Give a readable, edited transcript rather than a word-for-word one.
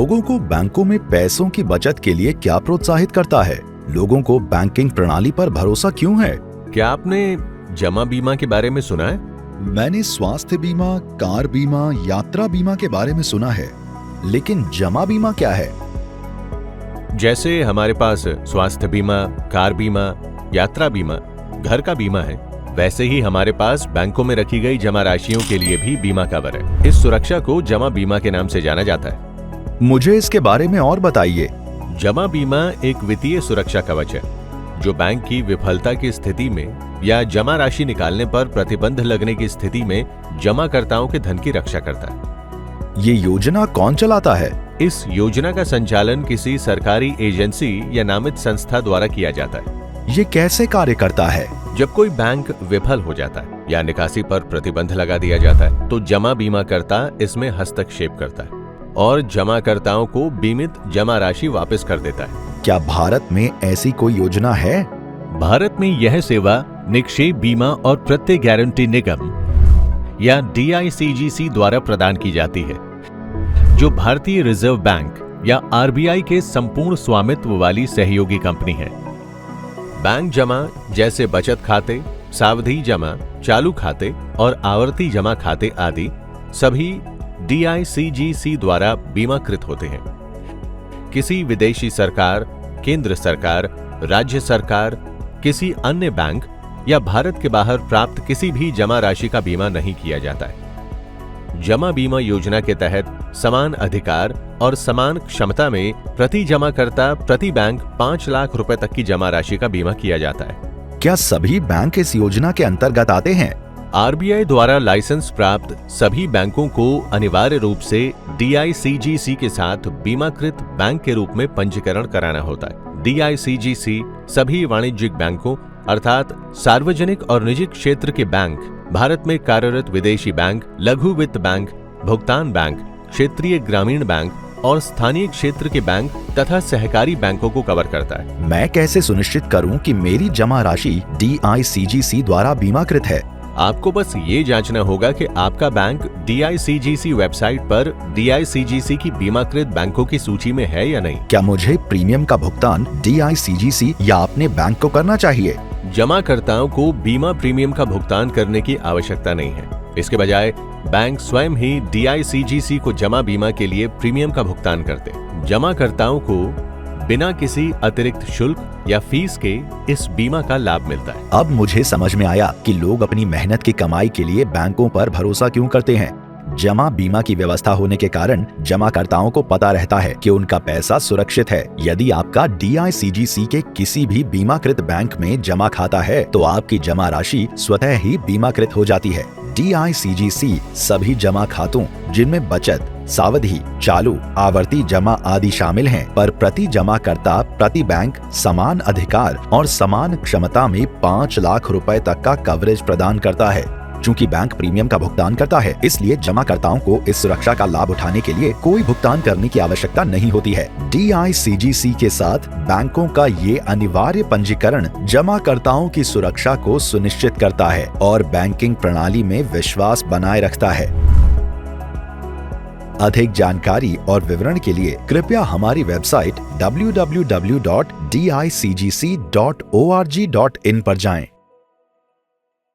लोगों को बैंकों में पैसों की बचत के लिए क्या प्रोत्साहित करता है? लोगों को बैंकिंग प्रणाली पर भरोसा क्यों है? क्या आपने जमा बीमा के बारे में सुना है? मैंने स्वास्थ्य बीमा, कार बीमा, यात्रा बीमा के बारे में सुना है, लेकिन जमा बीमा क्या है? जैसे हमारे पास स्वास्थ्य बीमा, कार बीमा, यात्रा बीमा, घर का बीमा है, वैसे ही हमारे पास बैंकों में रखी गई जमा राशियों के लिए भी बीमा कवर है। इस सुरक्षा को जमा बीमा के नाम से जाना जाता है। मुझे इसके बारे में और बताइए। जमा बीमा एक वित्तीय सुरक्षा कवच है जो बैंक की विफलता की स्थिति में या जमा राशि निकालने पर प्रतिबंध लगने की स्थिति में जमाकर्ताओं के धन की रक्षा करता है। ये योजना कौन चलाता है? इस योजना का संचालन किसी सरकारी एजेंसी या नामित संस्था द्वारा किया जाता है। ये कैसे कार्य करता है? जब कोई बैंक विफल हो जाता है या निकासी पर प्रतिबंध लगा दिया जाता है तो जमा बीमाकर्ता इसमें हस्तक्षेप करता है और जमाकर्ताओं को बीमित जमा राशि वापस कर देता है। क्या भारत में ऐसी कोई योजना है? भारत में यह सेवा निक्षेप बीमा और प्रत्यय गारंटी निगम या DICGC द्वारा प्रदान की जाती है, जो भारतीय रिजर्व बैंक या RBI के संपूर्ण स्वामित्व वाली सहयोगी कंपनी है। बैंक जमा जैसे बचत खाते, सावधि जमा, चालू खाते और आवर्ती जमा खाते आदि सभी DICGC द्वारा बीमाकृत होते हैं। किसी विदेशी सरकार, केंद्र सरकार, राज्य सरकार, किसी अन्य बैंक या भारत के बाहर प्राप्त किसी भी जमा राशि का बीमा नहीं किया जाता है। जमा बीमा योजना के तहत समान अधिकार और समान क्षमता में प्रति जमाकर्ता प्रति बैंक 5 लाख रुपए तक की जमा राशि का बीमा किया जाता है। क्या सभी बैंक इस योजना के अंतर्गत आते हैं? RBI द्वारा लाइसेंस प्राप्त सभी बैंकों को अनिवार्य रूप से DICGC के साथ बीमाकृत बैंक के रूप में पंजीकरण कराना होता है। DICGC सभी वाणिज्यिक बैंकों अर्थात सार्वजनिक और निजी क्षेत्र के बैंक, भारत में कार्यरत विदेशी बैंक, लघु वित्त बैंक, भुगतान बैंक, क्षेत्रीय ग्रामीण बैंक और स्थानीय क्षेत्र के बैंक तथा सहकारी बैंकों को कवर करता है। मैं कैसे सुनिश्चित करूं कि मेरी जमा राशि DICGC द्वारा बीमाकृत है? आपको बस ये जांचना होगा कि आपका बैंक DICGC वेबसाइट पर DICGC की बीमाकृत बैंकों की सूची में है या नहीं। क्या मुझे प्रीमियम का भुगतान DICGC या अपने बैंक को करना चाहिए? जमाकर्ताओं को बीमा प्रीमियम का भुगतान करने की आवश्यकता नहीं है। इसके बजाय बैंक स्वयं ही DICGC को जमा बीमा के लिए प्रीमियम का भुगतान करते हैं। जमाकर्ताओं को बिना किसी अतिरिक्त शुल्क या फीस के इस बीमा का लाभ मिलता है। अब मुझे समझ में आया कि लोग अपनी मेहनत की कमाई के लिए बैंकों पर भरोसा क्यों करते हैं। जमा बीमा की व्यवस्था होने के कारण जमाकर्ताओं को पता रहता है कि उनका पैसा सुरक्षित है। यदि आपका DICGC के किसी भी बीमाकृत बैंक में जमा खाता है तो आपकी जमा राशि स्वतः ही बीमाकृत हो जाती है। DICGC सभी जमा खातों जिनमें बचत, सावधि, चालू, आवर्ती जमा आदि शामिल हैं, पर प्रति जमाकर्ता प्रति बैंक समान अधिकार और समान क्षमता में 5 लाख रुपए तक का कवरेज प्रदान करता है। चूंकि बैंक प्रीमियम का भुगतान करता है, इसलिए जमाकर्ताओं को इस सुरक्षा का लाभ उठाने के लिए कोई भुगतान करने की आवश्यकता नहीं होती है। DICGC के साथ बैंकों का ये अनिवार्य पंजीकरण जमाकर्ताओं की सुरक्षा को सुनिश्चित करता है और बैंकिंग प्रणाली में विश्वास बनाए रखता है। अधिक जानकारी और विवरण के लिए कृपया हमारी वेबसाइट www.dicgc.org.in पर जाएं।